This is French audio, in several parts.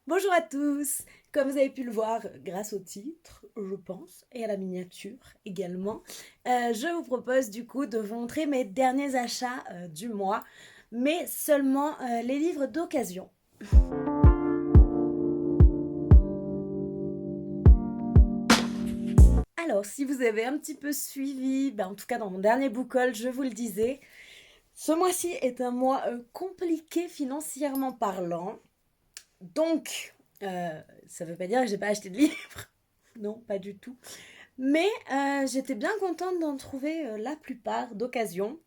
Bonjour à tous! Comme vous avez pu le voir grâce au titre, je pense, et à la miniature également, je vous propose du coup de vous montrer mes derniers achats du mois, mais seulement les livres d'occasion. Alors, si vous avez un petit peu suivi, en tout cas dans mon dernier book haul, je vous le disais, ce mois-ci est un mois compliqué financièrement parlant. Donc, ça veut pas dire que j'ai pas acheté de livres. Non, pas du tout. Mais j'étais bien contente d'en trouver la plupart d'occasion.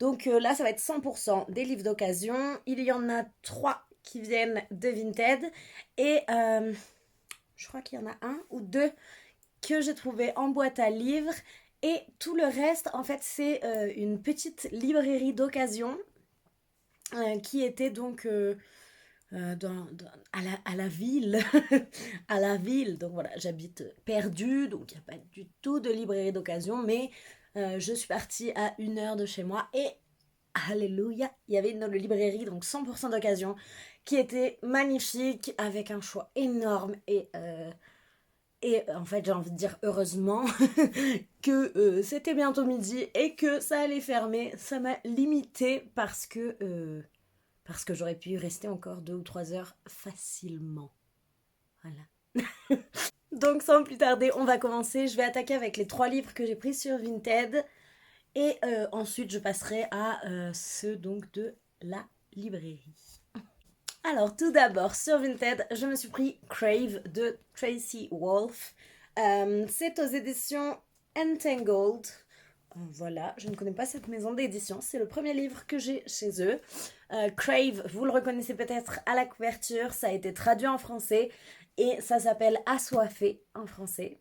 Donc là, ça va être 100% des livres d'occasion. Il y en a 3 qui viennent de Vinted. Et je crois qu'il y en a un ou deux que j'ai trouvé en boîte à livres. Et tout le reste, en fait, c'est une petite librairie d'occasion qui était donc à la ville. À la ville. Donc voilà, j'habite perdue, donc il n'y a pas du tout de librairie d'occasion, mais je suis partie à 1 heure de chez moi et alléluia, il y avait une librairie, donc 100% d'occasion, qui était magnifique, avec un choix énorme et en fait j'ai envie de dire heureusement que c'était bientôt midi et que ça allait fermer. Ça m'a limité parce que j'aurais pu y rester encore 2 ou 3 heures facilement. Voilà. Donc sans plus tarder, on va commencer. Je vais attaquer avec les 3 livres que j'ai pris sur Vinted. Et ensuite, je passerai à ceux donc de la librairie. Alors tout d'abord, sur Vinted, je me suis pris Crave de Tracy Wolff. C'est aux éditions Entangled. Voilà, je ne connais pas cette maison d'édition. C'est le premier livre que j'ai chez eux. Crave, vous le reconnaissez peut-être à la couverture. Ça a été traduit en français et ça s'appelle Assoiffé en français.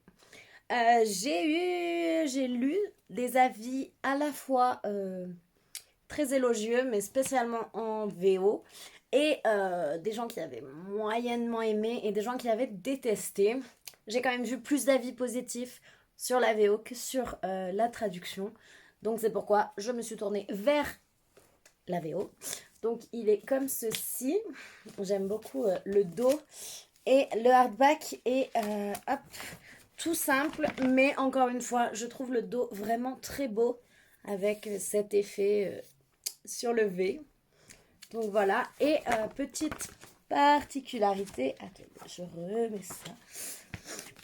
J'ai lu des avis à la fois très élogieux, mais spécialement en VO, et des gens qui avaient moyennement aimé et des gens qui avaient détesté. J'ai quand même vu plus d'avis positifs sur la VO que sur la traduction. Donc c'est pourquoi je me suis tournée vers la VO. Donc il est comme ceci. J'aime beaucoup le dos et le hardback et hop, tout simple, mais encore une fois, je trouve le dos vraiment très beau avec cet effet sur le V. Donc voilà, et petite particularité, attendez, je remets ça.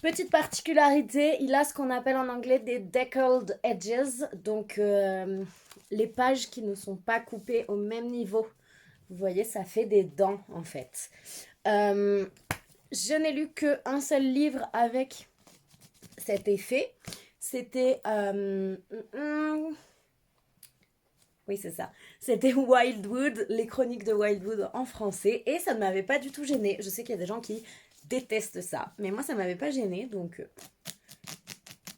Petite particularité, il a ce qu'on appelle en anglais des deckled edges, donc les pages qui ne sont pas coupées au même niveau. Vous voyez, ça fait des dents en fait. Je n'ai lu qu'un seul livre avec cet effet. C'était... oui, c'est ça. C'était Wildwood, les chroniques de Wildwood en français. Et ça ne m'avait pas du tout gênée. Je sais qu'il y a des gens qui détestent ça. Mais moi, ça ne m'avait pas gênée. Donc,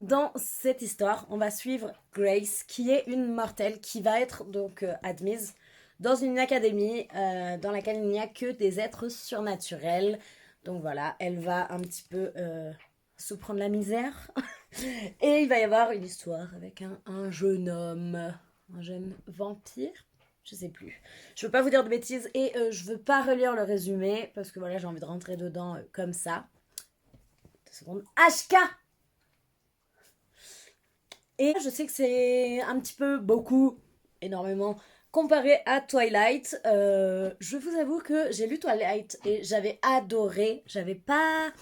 dans cette histoire, on va suivre Grace, qui est une mortelle, qui va être donc admise dans une académie dans laquelle il n'y a que des êtres surnaturels. Donc voilà, elle va un petit peu se prendre la misère. Et il va y avoir une histoire avec un jeune homme, un jeune vampire. Je sais plus. Je veux pas vous dire de bêtises et je veux pas relire le résumé parce que voilà, j'ai envie de rentrer dedans comme ça. 2 secondes. HK. Et je sais que c'est un petit peu beaucoup, énormément, comparé à Twilight. Je vous avoue que j'ai lu Twilight et j'avais adoré. J'avais pas...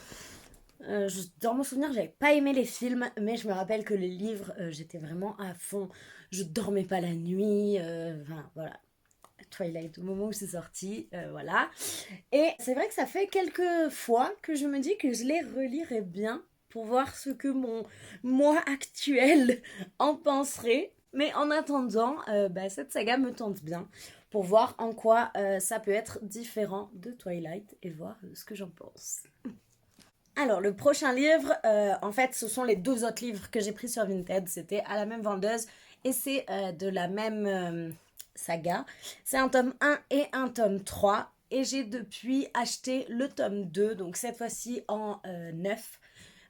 dans mon souvenir, j'avais pas aimé les films, mais je me rappelle que les livres, j'étais vraiment à fond. Je dormais pas la nuit. Enfin, voilà. Twilight, au moment où c'est sorti, voilà. Et c'est vrai que ça fait quelques fois que je me dis que je les relirais bien pour voir ce que mon moi actuel en penserait. Mais en attendant, cette saga me tente bien pour voir en quoi ça peut être différent de Twilight et voir ce que j'en pense. Alors, le prochain livre, en fait, ce sont les 2 autres livres que j'ai pris sur Vinted. C'était à la même vendeuse et c'est de la même saga. C'est un tome 1 et un tome 3. Et j'ai depuis acheté le tome 2, donc cette fois-ci en neuf,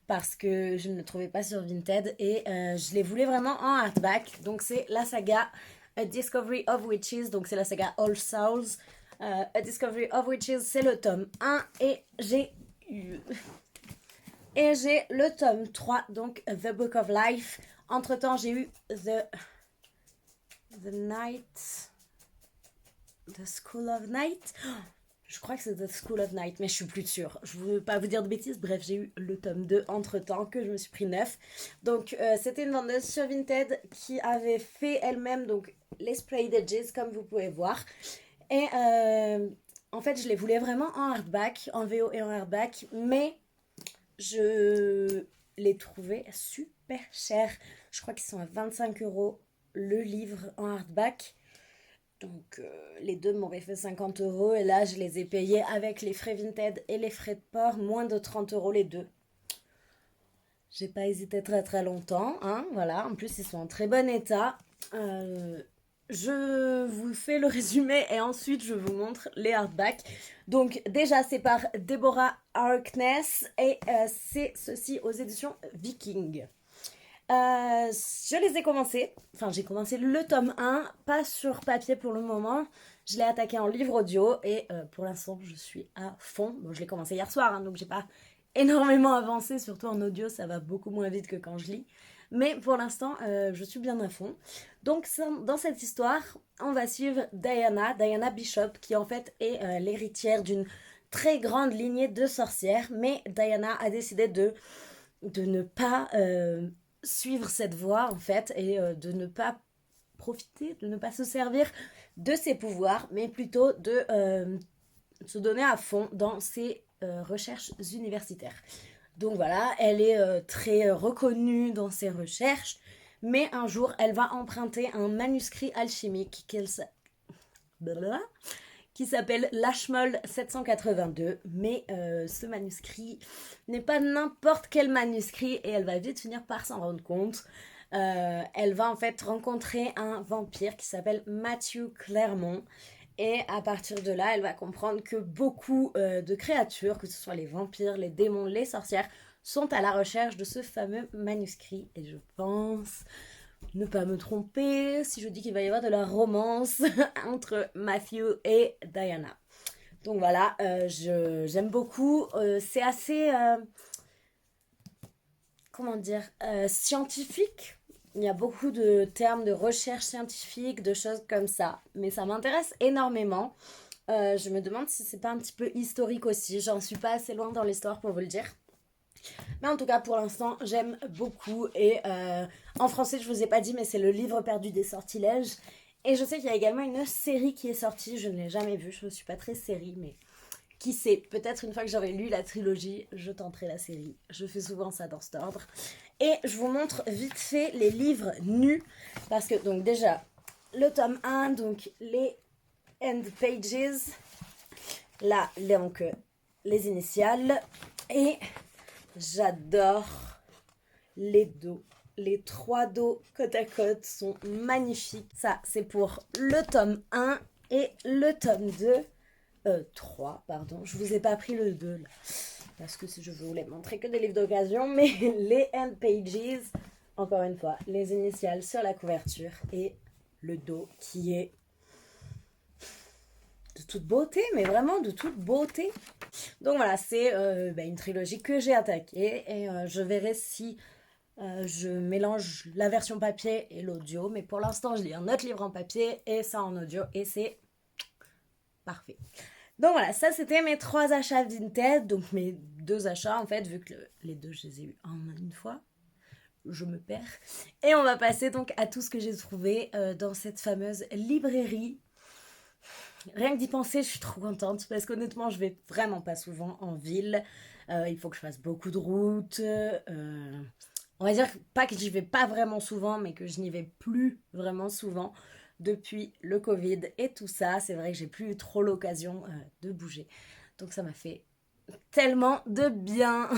parce que je ne le trouvais pas sur Vinted et je les voulais vraiment en hardback. Donc c'est la saga A Discovery of Witches, donc c'est la saga All Souls. A Discovery of Witches, c'est le tome 1 et j'ai le tome 3, donc The Book of Life. Entre temps, j'ai eu The School of Night. Je crois que c'est The School of Night, mais je suis plus sûre. Je ne veux pas vous dire de bêtises. Bref, j'ai eu le tome 2 entre-temps, que je me suis pris 9. Donc, c'était une vendeuse sur Vinted qui avait fait elle-même donc les Sprayed Edges, comme vous pouvez voir. Et en fait, je les voulais vraiment en hardback, en VO et en hardback, mais je les trouvais super chers. Je crois qu'ils sont à 25 € le livre en hardback. Donc les deux m'auraient fait 50 € et là je les ai payés avec les frais Vinted et les frais de port, moins de 30 € les deux. J'ai pas hésité très très longtemps, hein, voilà. En plus ils sont en très bon état. Je vous fais le résumé et ensuite je vous montre les hardbacks. Donc déjà c'est par Deborah Harkness et c'est ceci aux éditions Viking. Je les ai commencés, enfin j'ai commencé le tome 1, pas sur papier pour le moment, je l'ai attaqué en livre audio et pour l'instant je suis à fond. Bon, je l'ai commencé hier soir, hein, donc j'ai pas énormément avancé, surtout en audio ça va beaucoup moins vite que quand je lis, mais pour l'instant je suis bien à fond. Donc dans cette histoire on va suivre Diana Bishop, qui en fait est l'héritière d'une très grande lignée de sorcières, mais Diana a décidé de ne pas suivre cette voie en fait et de ne pas profiter, de ne pas se servir de ses pouvoirs, mais plutôt de se donner à fond dans ses recherches universitaires. Donc voilà, elle est très reconnue dans ses recherches, mais un jour elle va emprunter un manuscrit alchimique qui s'appelle Lashmol 782, mais ce manuscrit n'est pas n'importe quel manuscrit et elle va vite finir par s'en rendre compte. Elle va en fait rencontrer un vampire qui s'appelle Matthew Clermont et à partir de là elle va comprendre que beaucoup de créatures, que ce soit les vampires, les démons, les sorcières, sont à la recherche de ce fameux manuscrit et je pense ne pas me tromper si je dis qu'il va y avoir de la romance entre Matthew et Diana. Donc voilà, j'aime beaucoup. C'est assez, comment dire, scientifique. Il y a beaucoup de termes de recherche scientifique, de choses comme ça. Mais ça m'intéresse énormément. Je me demande si c'est pas un petit peu historique aussi. J'en suis pas assez loin dans l'histoire pour vous le dire. Mais en tout cas, pour l'instant, j'aime beaucoup. Et en français, je vous ai pas dit, mais c'est le livre perdu des sortilèges. Et je sais qu'il y a également une série qui est sortie. Je ne l'ai jamais vue. Je ne suis pas très série, mais qui sait, peut-être une fois que j'aurai lu la trilogie, je tenterai la série. Je fais souvent ça dans cet ordre. Et je vous montre vite fait les livres nus. Parce que, donc déjà, le tome 1, donc les end pages. Là, donc, les initiales. Et j'adore les dos. Les 3 dos côte à côte sont magnifiques. Ça, c'est pour le tome 1 et le tome 3, pardon. Je vous ai pas pris le 2 là. Parce que je voulais montrer que des livres d'occasion. Mais les end pages, encore une fois, les initiales sur la couverture et le dos qui est de toute beauté, mais vraiment de toute beauté. Donc voilà, c'est une trilogie que j'ai attaquée et je verrai si je mélange la version papier et l'audio. Mais pour l'instant, je lis un autre livre en papier et ça en audio et c'est parfait. Donc voilà, ça c'était mes 3 achats Vinted, donc mes 2 achats en fait, vu que les 2 je les ai eu en une fois. Je me perds. Et on va passer donc à tout ce que j'ai trouvé dans cette fameuse librairie. Rien que d'y penser, je suis trop contente parce qu'honnêtement, je vais vraiment pas souvent en ville. Il faut que je fasse beaucoup de routes. On va dire pas que j'y vais pas vraiment souvent, mais que je n'y vais plus vraiment souvent depuis le Covid et tout ça. C'est vrai que j'ai plus eu trop l'occasion de bouger. Donc ça m'a fait tellement de bien.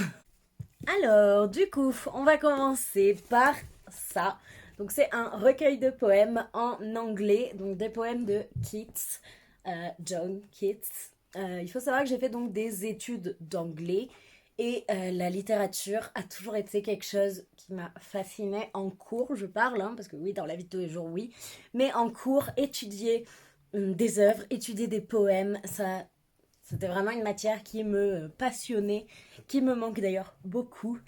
Alors, du coup, on va commencer par ça. Donc c'est un recueil de poèmes en anglais, donc des poèmes de Keats. John Keats. Il faut savoir que j'ai fait donc des études d'anglais et la littérature a toujours été quelque chose qui m'a fascinée en cours, je parle, hein, parce que oui, dans la vie de tous les jours, oui, mais en cours, étudier des œuvres, étudier des poèmes. Ça, c'était vraiment une matière qui me passionnait, qui me manque d'ailleurs beaucoup.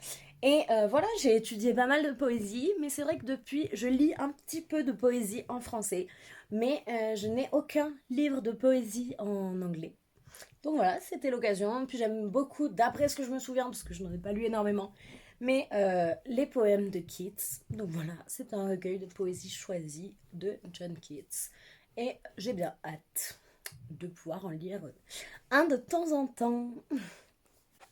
Et voilà, j'ai étudié pas mal de poésie, mais c'est vrai que depuis, je lis un petit peu de poésie en français, mais je n'ai aucun livre de poésie en anglais. Donc voilà, c'était l'occasion. Puis j'aime beaucoup, d'après ce que je me souviens, parce que je n'en ai pas lu énormément, mais les poèmes de Keats. Donc voilà, c'est un recueil de poésie choisi de John Keats. Et j'ai bien hâte de pouvoir en lire un de temps en temps.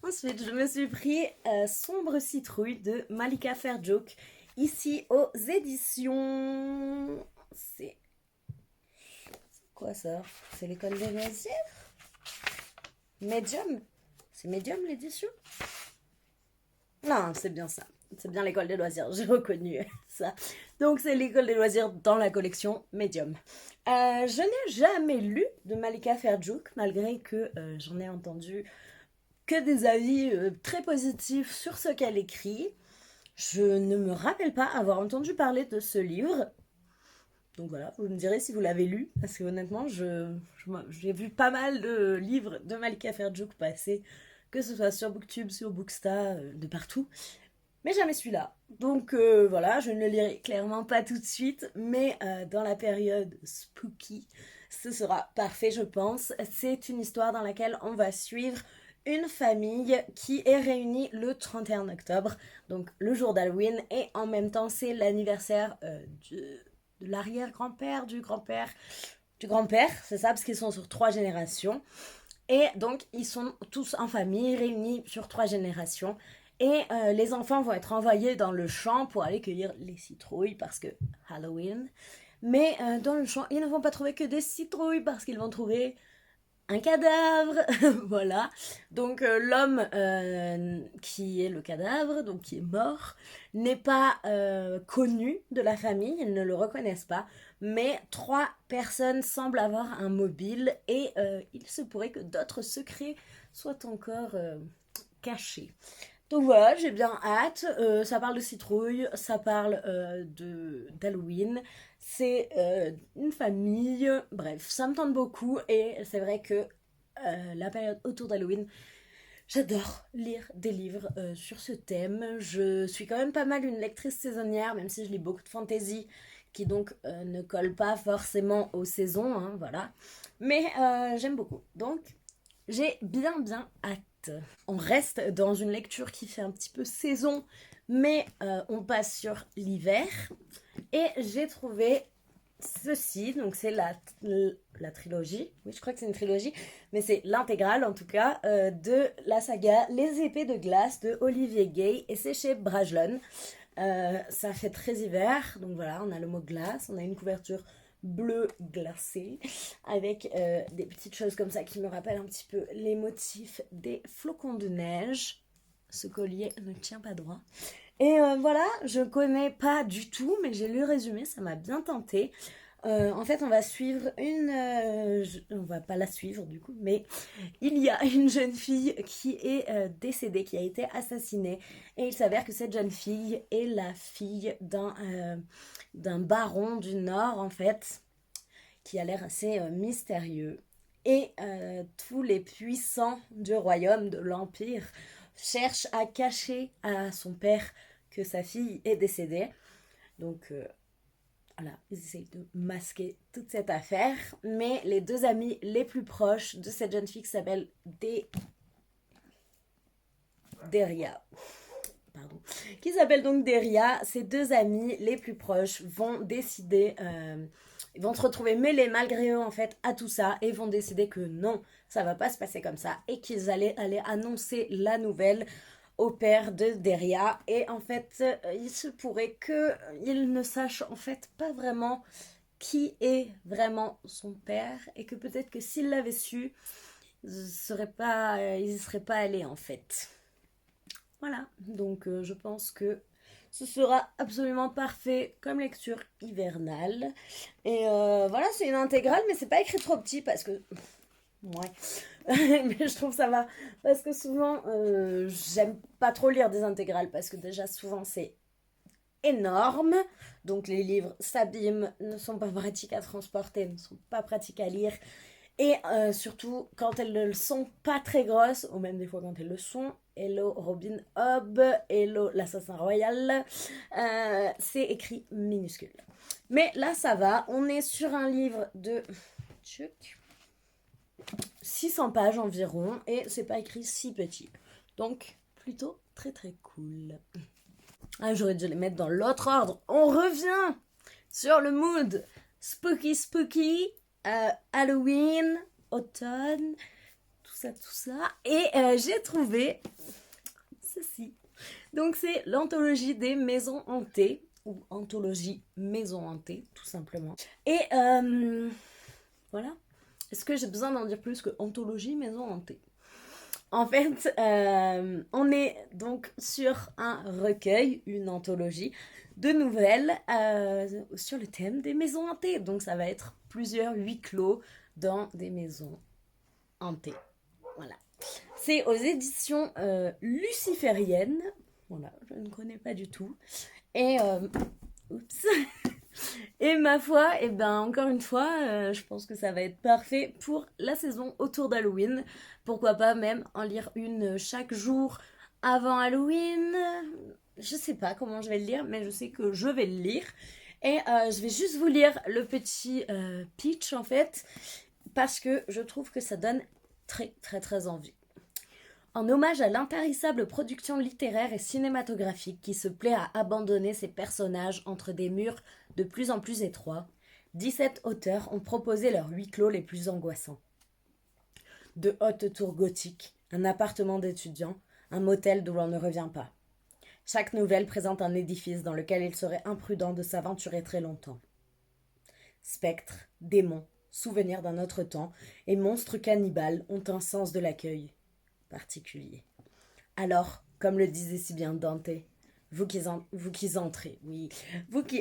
Ensuite, je me suis pris Sombre citrouille de Malika Ferjouk, ici aux éditions. C'est quoi ça? C'est l'école des loisirs? Medium? C'est Medium l'édition? Non, c'est bien ça. C'est bien l'école des loisirs, j'ai reconnu ça. Donc c'est l'école des loisirs dans la collection Medium. Je n'ai jamais lu de Malika Ferjouk, malgré que j'en ai entendu que des avis très positifs sur ce qu'elle écrit. Je ne me rappelle pas avoir entendu parler de ce livre. Donc voilà, vous me direz si vous l'avez lu, parce que honnêtement, j'ai vu pas mal de livres de Malika Ferjouk passer, que ce soit sur Booktube, sur Booksta, de partout. Mais jamais celui-là. Donc voilà, je ne le lirai clairement pas tout de suite, mais dans la période spooky, ce sera parfait, je pense. C'est une histoire dans laquelle on va suivre une famille qui est réunie le 31 octobre, donc le jour d'Halloween, et en même temps c'est l'anniversaire de l'arrière-grand-père, du grand-père, c'est ça, parce qu'ils sont sur 3 générations. Et donc ils sont tous en famille, réunis sur 3 générations. Et les enfants vont être envoyés dans le champ pour aller cueillir les citrouilles parce que Halloween. Mais dans le champ, ils ne vont pas trouver que des citrouilles parce qu'ils vont trouver un cadavre. Voilà. Donc l'homme qui est le cadavre, donc qui est mort, n'est pas connu de la famille, ils ne le reconnaissent pas. Mais 3 personnes semblent avoir un mobile et il se pourrait que d'autres secrets soient encore cachés. Donc voilà, j'ai bien hâte. Ça parle de citrouille, ça parle d'Halloween. C'est une famille. Bref, ça me tente beaucoup. Et c'est vrai que la période autour d'Halloween, j'adore lire des livres sur ce thème. Je suis quand même pas mal une lectrice saisonnière, même si je lis beaucoup de fantasy, qui donc ne colle pas forcément aux saisons. Hein, voilà. Mais j'aime beaucoup. Donc, j'ai bien hâte. On reste dans une lecture qui fait un petit peu saison, mais on passe sur l'hiver. Et j'ai trouvé ceci, donc c'est la trilogie, oui je crois que c'est une trilogie, mais c'est l'intégrale en tout cas, de la saga Les épées de glace de Olivier Gay, et c'est chez Brajlon. Ça fait très hiver, donc voilà, on a le mot glace, on a une couverture bleu glacé avec des petites choses comme ça qui me rappellent un petit peu les motifs des flocons de neige. Ce collier ne tient pas droit. Et voilà, je connais pas du tout, mais j'ai lu le résumé, ça m'a bien tenté. En fait, on va suivre on va pas la suivre du coup, mais il y a une jeune fille qui est décédée, qui a été assassinée. Et il s'avère que cette jeune fille est la fille d'un baron du Nord, en fait, qui a l'air assez mystérieux. Et tous les puissants du royaume, de l'Empire, cherchent à cacher à son père que sa fille est décédée. Donc voilà, ils essayent de masquer toute cette affaire. Mais les 2 amis les plus proches de cette jeune fille qui s'appelle Deria, pardon, qui s'appelle donc Deria, ces 2 amis les plus proches vont décider, ils vont se retrouver mêlés malgré eux en fait à tout ça et vont décider que non, ça va pas se passer comme ça et qu'ils allaient aller annoncer la nouvelle au père de Deria. Et en fait, il se pourrait qu'il ne sache en fait pas vraiment qui est vraiment son père et que peut-être que s'il l'avait su, ils ne seraient pas allés en fait. Voilà, donc je pense que ce sera absolument parfait comme lecture hivernale. Et voilà, c'est une intégrale, mais c'est pas écrit trop petit parce que... Ouais, mais je trouve ça va. Parce que souvent, j'aime pas trop lire des intégrales parce que déjà, souvent, c'est énorme. Donc les livres s'abîment, ne sont pas pratiques à transporter, ne sont pas pratiques à lire. Et surtout, quand elles ne le sont pas très grosses, ou même des fois quand elles le sont, hello Robin Hood, hello l'assassin royal, c'est écrit minuscule. Mais là, ça va. On est sur un livre de 600 pages environ, et c'est pas écrit si petit. Donc, plutôt très très cool. Ah, j'aurais dû les mettre dans l'autre ordre. On revient sur le mood spooky spooky, Halloween, automne, tout ça. Et j'ai trouvé ceci. Donc c'est l'anthologie des maisons hantées, ou anthologie maison hantée, tout simplement. Et voilà. Est-ce que j'ai besoin d'en dire plus que anthologie maison hantée? En fait, on est donc sur un recueil, une anthologie de nouvelles sur le thème des maisons hantées. Donc ça va être plusieurs huis clos dans des maisons hantées. Voilà. C'est aux éditions lucifériennes. Voilà, je ne connais pas du tout. Et oups. Et ma foi, et ben encore une fois, je pense que ça va être parfait pour la saison autour d'Halloween. Pourquoi pas même en lire une chaque jour avant Halloween. Je sais pas comment je vais le lire, mais je sais que je vais le lire. Et je vais juste vous lire le petit pitch en fait, parce que je trouve que ça donne très très très envie. En hommage à l'intarissable production littéraire et cinématographique qui se plaît à abandonner ses personnages entre des murs de plus en plus étroits, 17 auteurs ont proposé leurs huis clos les plus angoissants. De hautes tours gothiques, un appartement d'étudiants, un motel d'où l'on ne revient pas. Chaque nouvelle présente un édifice dans lequel il serait imprudent de s'aventurer très longtemps. Spectres, démons, souvenirs d'un autre temps et monstres cannibales ont un sens de l'accueil particulier. Alors, comme le disait si bien Dante, vous qui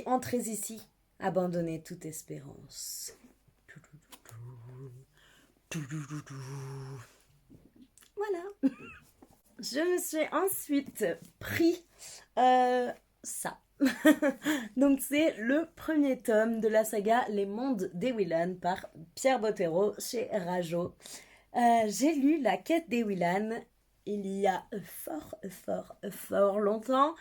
entrez ici, abandonnez toute espérance. Voilà. Je me suis ensuite pris ça. Donc c'est le premier tome de la saga Les Mondes d'Ewilan par Pierre Bottero chez Rajo. J'ai lu La Quête d'Ewilan il y a fort longtemps.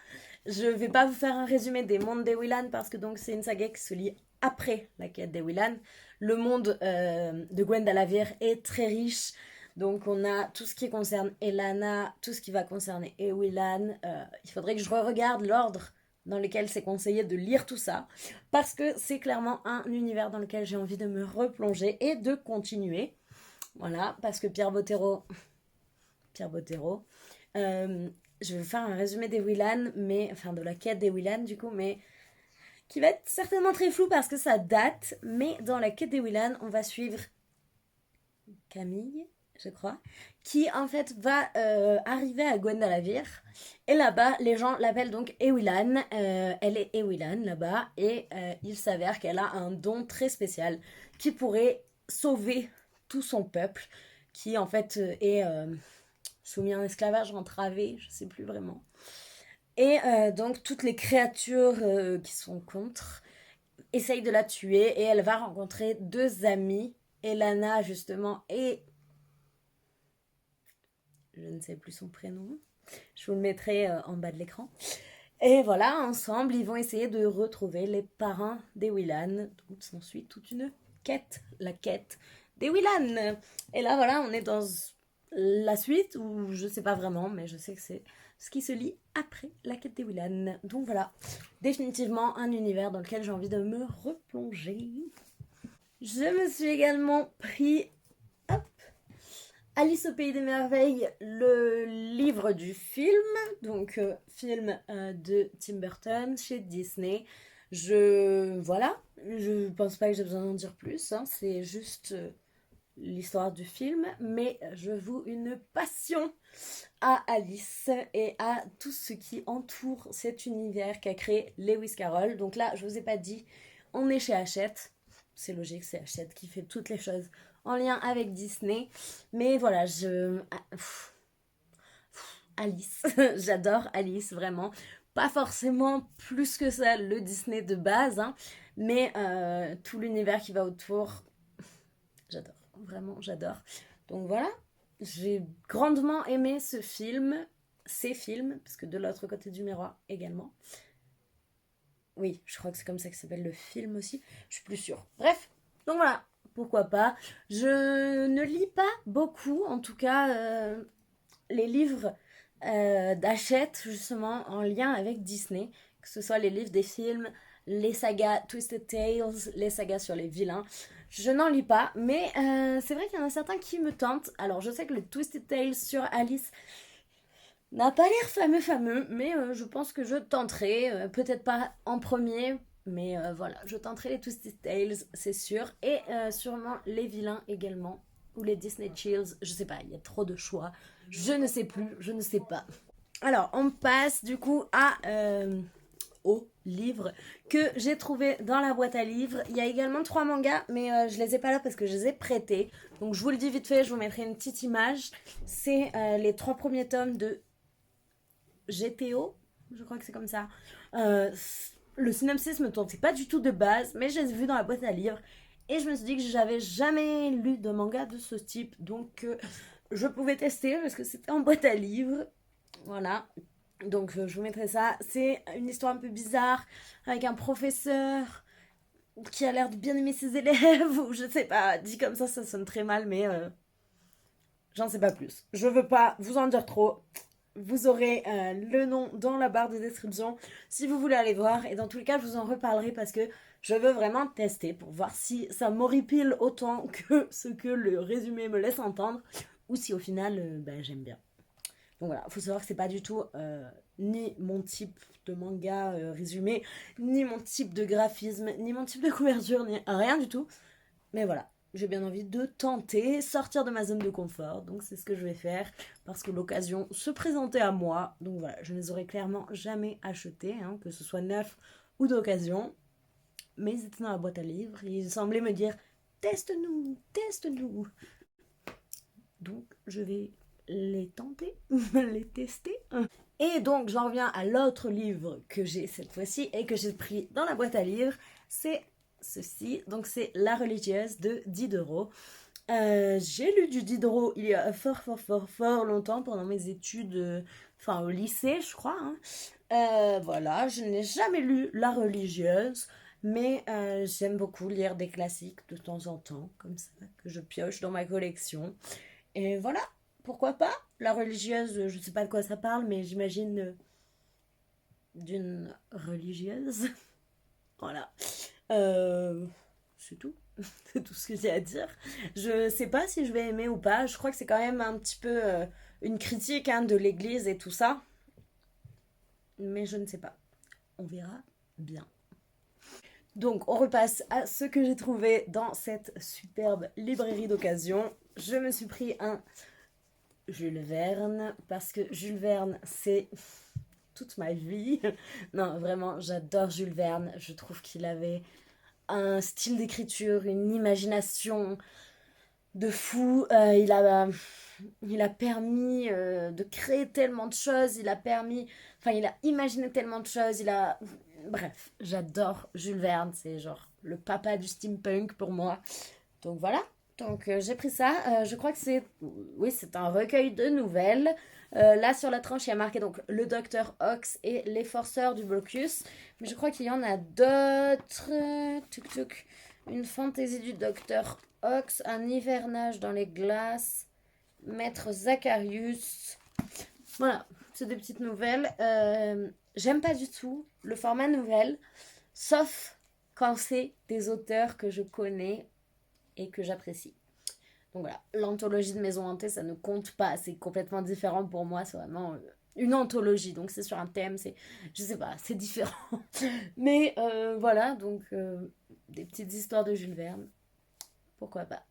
Je vais pas vous faire un résumé des mondes d'Ewilan parce que donc c'est une saga qui se lit après La Quête d'Ewilan. Le monde de Gwendalavir est très riche. Donc on a tout ce qui concerne Elana, tout ce qui va concerner Ewilan. Il faudrait que je regarde l'ordre dans lequel c'est conseillé de lire tout ça, parce que c'est clairement un univers dans lequel j'ai envie de me replonger et de continuer. Voilà, parce que Pierre Bottero, je vais vous faire un résumé d'Ewilan, enfin de la quête d'Ewilan du coup, mais qui va être certainement très flou parce que ça date, mais dans la quête d'Ewilan, on va suivre Camille, je crois, qui en fait va arriver à Gwendalavir, et là-bas les gens l'appellent donc Ewilan, elle est Ewilan là-bas, et il s'avère qu'elle a un don très spécial qui pourrait sauver tout son peuple, qui en fait est soumis à un esclavage entravé, je sais plus vraiment. Et donc toutes les créatures qui sont contre essayent de la tuer, et elle va rencontrer deux amis, Elana justement et je ne sais plus son prénom, je vous le mettrai en bas de l'écran. Et voilà, ensemble, ils vont essayer de retrouver les parents d'Ewilan. Donc s'ensuit toute une quête, la quête d'Ewilan. Et là, voilà, on est dans la suite, ou je sais pas vraiment, mais je sais que c'est ce qui se lit après la quête d'Ewilan. Donc voilà, définitivement un univers dans lequel j'ai envie de me replonger. Je me suis également pris Alice au Pays des Merveilles, le livre du film, donc film de Tim Burton chez Disney. Voilà, je pense pas que j'ai besoin d'en dire plus, hein, c'est juste l'histoire du film, mais je voue une passion à Alice et à tout ce qui entoure cet univers qu'a créé Lewis Carroll. Donc là, je vous ai pas dit, on est chez Hachette, c'est logique, c'est Hachette qui fait toutes les choses en lien avec Disney, mais voilà, Alice, j'adore Alice, vraiment. pas forcément plus que ça le Disney de base, hein, mais tout l'univers qui va autour, j'adore, vraiment j'adore. Donc voilà, j'ai grandement aimé ces films, parce que de l'autre côté du miroir également. Oui, je crois que c'est comme ça que s'appelle le film aussi, je suis plus sûre. Bref, donc voilà, pourquoi pas. Je ne lis pas beaucoup, en tout cas, les livres d'Hachette, justement, en lien avec Disney, que ce soit les livres des films, les sagas Twisted Tales, les sagas sur les vilains. Je n'en lis pas, mais c'est vrai qu'il y en a certains qui me tentent. Alors, je sais que le Twisted Tales sur Alice n'a pas l'air fameux, mais je pense que je tenterai. Peut-être pas en premier, mais voilà, je tenterai les Twisted Tales, c'est sûr. Et sûrement les vilains également, ou les Disney Chills, je sais pas, il y a trop de choix. Je ne sais plus, je ne sais pas. Alors, on passe du coup au livre que j'ai trouvé dans la boîte à livres. Il y a également 3 mangas, mais je les ai pas là parce que je les ai prêtés. Donc je vous le dis vite fait, je vous mettrai une petite image. C'est les 3 premiers tomes de GTO, je crois que c'est comme ça. Le synopsis me tentait pas du tout de base, mais je les ai vus dans la boîte à livres. Et je me suis dit que j'avais jamais lu de manga de ce type, donc je pouvais tester parce que c'était en boîte à livres. Voilà. Donc je vous mettrai ça. C'est une histoire un peu bizarre avec un professeur qui a l'air de bien aimer ses élèves, ou je sais pas, dit comme ça sonne très mal, mais j'en sais pas plus. Je veux pas vous en dire trop. Vous aurez le nom dans la barre de description si vous voulez aller voir. Et dans tous les cas, je vous en reparlerai parce que je veux vraiment tester pour voir si ça m'horripile autant que ce que le résumé me laisse entendre ou si au final, j'aime bien. Donc voilà, il faut savoir que c'est pas du tout ni mon type de manga résumé, ni mon type de graphisme, ni mon type de couverture, ni rien du tout. Mais voilà, j'ai bien envie de tenter, sortir de ma zone de confort. Donc c'est ce que je vais faire parce que l'occasion se présentait à moi. Donc voilà, je ne les aurais clairement jamais achetés, hein, que ce soit neuf ou d'occasion. Mais ils étaient dans la boîte à livres et ils semblaient me dire teste-nous, teste-nous. Donc je vais les tenter, les tester. Et donc j'en reviens à l'autre livre que j'ai cette fois-ci et que j'ai pris dans la boîte à livres. C'est ceci, donc c'est La religieuse de Diderot. J'ai lu du Diderot il y a fort longtemps pendant mes études, au lycée je crois. Hein. Voilà, je n'ai jamais lu La religieuse, mais j'aime beaucoup lire des classiques de temps en temps, comme ça, que je pioche dans ma collection. Et voilà, pourquoi pas? La religieuse, je ne sais pas de quoi ça parle, mais j'imagine d'une religieuse. Voilà. C'est tout. C'est tout ce que j'ai à dire. Je sais pas si je vais aimer ou pas. Je crois que c'est quand même un petit peu une critique hein, de l'église et tout ça. Mais je ne sais pas. On verra bien. Donc, on repasse à ce que j'ai trouvé dans cette superbe librairie d'occasion. Je me suis pris un Jules Verne parce que Jules Verne, c'est toute ma vie. Non, vraiment, j'adore Jules Verne. Je trouve qu'il avait un style d'écriture, une imagination de fou. Il a permis de créer tellement de choses. Il a imaginé tellement de choses. Bref, j'adore Jules Verne. C'est genre le papa du steampunk pour moi. Donc voilà. Donc j'ai pris ça. Je crois que c'est un recueil de nouvelles. Là sur la tranche, il y a marqué donc le docteur Ox et les forceurs du blocus. Mais je crois qu'il y en a d'autres. Une fantaisie du docteur Ox, un hivernage dans les glaces, Maître Zacharius. Voilà, c'est des petites nouvelles. J'aime pas du tout le format nouvelle, sauf quand c'est des auteurs que je connais et que j'apprécie. Donc voilà, l'anthologie de Maison Hantée, ça ne compte pas, c'est complètement différent pour moi, c'est vraiment une anthologie, donc c'est sur un thème, je sais pas, c'est différent. Mais voilà, donc des petites histoires de Jules Verne, pourquoi pas.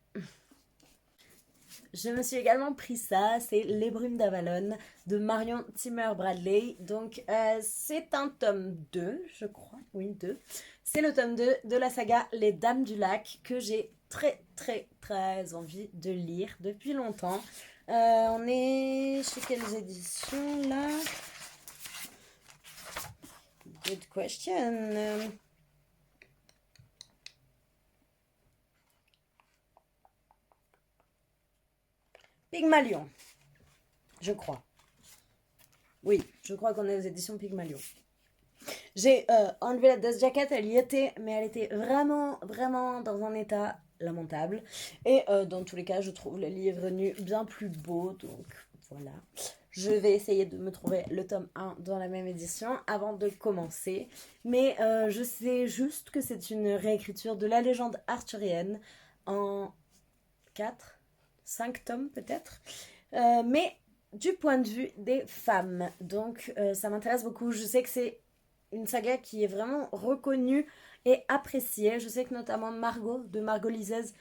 Je me suis également pris ça, c'est Les Brumes d'Avalon de Marion Timmer Bradley. Donc c'est un tome 2, je crois, oui 2. C'est le tome 2 de la saga Les Dames du Lac que j'ai très envie de lire depuis longtemps. On est chez quelles éditions là? Good question. Pygmalion, je crois. Oui, je crois qu'on est aux éditions Pygmalion. J'ai enlevé la dust jacket, elle y était, mais elle était vraiment, vraiment dans un état lamentable. Et dans tous les cas, je trouve le livre nu bien plus beau, donc voilà. Je vais essayer de me trouver le tome 1 dans la même édition avant de commencer. Mais je sais juste que c'est une réécriture de la légende arthurienne en 4, 5 tomes peut-être. Mais du point de vue des femmes. Donc ça m'intéresse beaucoup. Je sais que c'est une saga qui est vraiment reconnue et appréciée. Je sais que notamment Margot, de Margot Lizaise,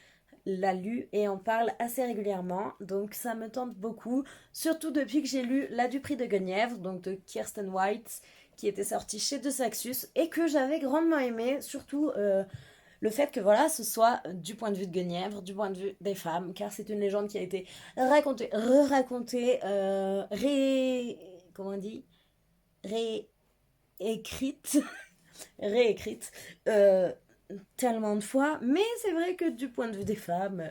l'a lu et en parle assez régulièrement. Donc ça me tente beaucoup. Surtout depuis que j'ai lu La du prix de Guenièvre, donc de Kirsten White, qui était sortie chez De Saxus et que j'avais grandement aimé. Surtout le fait que voilà, ce soit du point de vue de Guenièvre, du point de vue des femmes, car c'est une légende qui a été racontée, re-racontée, comment on dit réécrite, réécrite tellement de fois. Mais c'est vrai que du point de vue des femmes,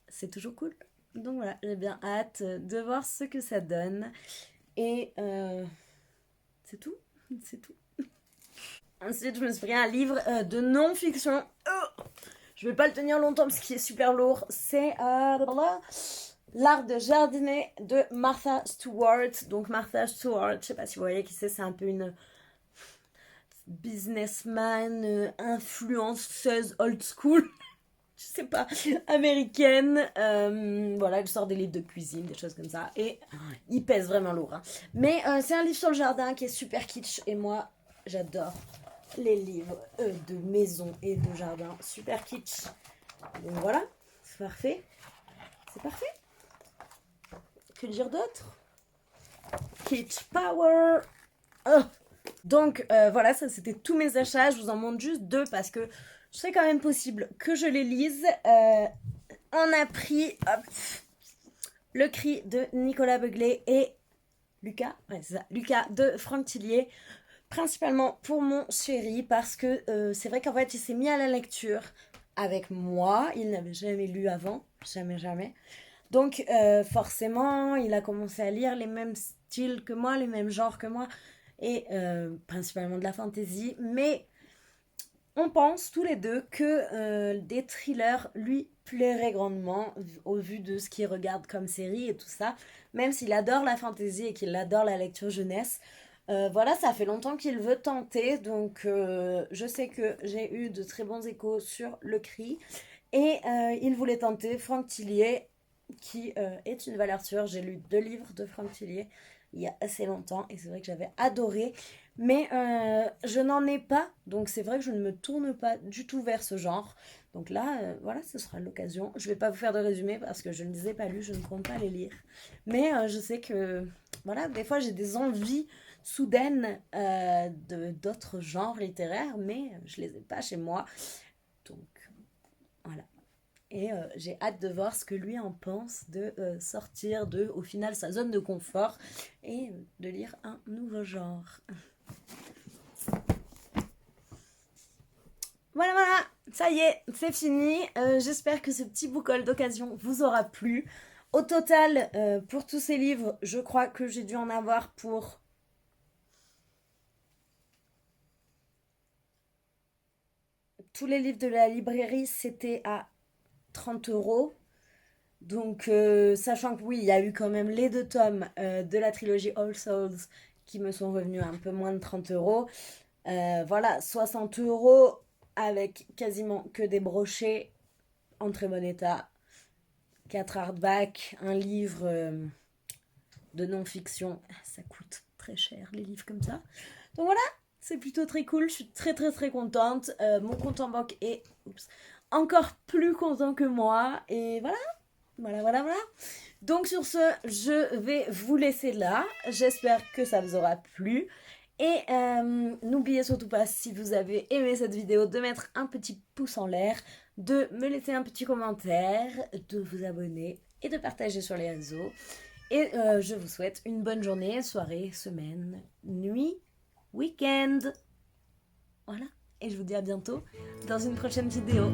c'est toujours cool. Donc voilà, j'ai bien hâte de voir ce que ça donne. Et c'est tout. C'est tout. Ensuite, je me suis pris un livre de non-fiction. Je vais pas le tenir longtemps parce qu'il est super lourd. C'est L'art de jardiner de Martha Stewart. Donc Martha Stewart, je sais pas si vous voyez qui c'est un peu une businessman, influenceuse old school. Je sais pas, américaine. Voilà, elle sort des livres de cuisine, des choses comme ça. Et il pèse vraiment lourd. Hein. Mais c'est un livre sur le jardin qui est super kitsch. Et moi, j'adore les livres de maison et de jardin. Super kitsch. Donc voilà, c'est parfait. C'est parfait. Que dire d'autre? Kitsch power. Oh. Donc voilà, ça c'était tous mes achats. Je vous en montre juste 2 parce que ce serait quand même possible que je les lise. On a pris Le Cri de Nicolas Beuglet et Lucas, ouais, c'est ça, Lucas de Franck Tillier, principalement pour mon chéri parce que c'est vrai qu'en fait il s'est mis à la lecture avec moi. Il n'avait jamais lu avant, jamais. Donc forcément, il a commencé à lire les mêmes styles que moi, les mêmes genres que moi, et principalement de la fantasy. Mais on pense tous les deux que des thrillers lui plairaient grandement au vu de ce qu'il regarde comme série et tout ça. Même s'il adore la fantasy et qu'il adore la lecture jeunesse. Voilà, ça fait longtemps qu'il veut tenter. Donc je sais que j'ai eu de très bons échos sur Le Cri. Et il voulait tenter Franck Tillier, qui est une valeur sûre. J'ai lu 2 livres de Franck Tillier il y a assez longtemps et c'est vrai que j'avais adoré. Mais je n'en ai pas, donc c'est vrai que je ne me tourne pas du tout vers ce genre. Donc là, voilà, ce sera l'occasion. Je ne vais pas vous faire de résumé parce que je ne les ai pas lus, je ne compte pas les lire. Mais je sais que, voilà, des fois j'ai des envies soudaines d'autres genres littéraires, mais je ne les ai pas chez moi. Donc voilà. Et j'ai hâte de voir ce que lui en pense de sortir de, au final, sa zone de confort et de lire un nouveau genre. Voilà, ça y est, c'est fini. J'espère que ce petit book-haul d'occasion vous aura plu. Au total, pour tous ces livres, je crois que j'ai dû en avoir pour... Tous les livres de la librairie, c'était à 30 €. Donc, sachant que oui, il y a eu quand même les 2 tomes de la trilogie All Souls qui me sont revenus un peu moins de 30 €. Voilà, 60 € avec quasiment que des brochets en très bon état. 4 hardbacks, un livre de non-fiction. Ça coûte très cher, les livres comme ça. Donc voilà, c'est plutôt très cool. Je suis très contente. Mon compte en banque est encore plus content que moi. Et voilà. Donc sur ce, je vais vous laisser là. J'espère que ça vous aura plu. Et n'oubliez surtout pas, si vous avez aimé cette vidéo, de mettre un petit pouce en l'air, de me laisser un petit commentaire, de vous abonner et de partager sur les réseaux. Et je vous souhaite une bonne journée, soirée, semaine, nuit, week-end. Voilà, et je vous dis à bientôt dans une prochaine vidéo.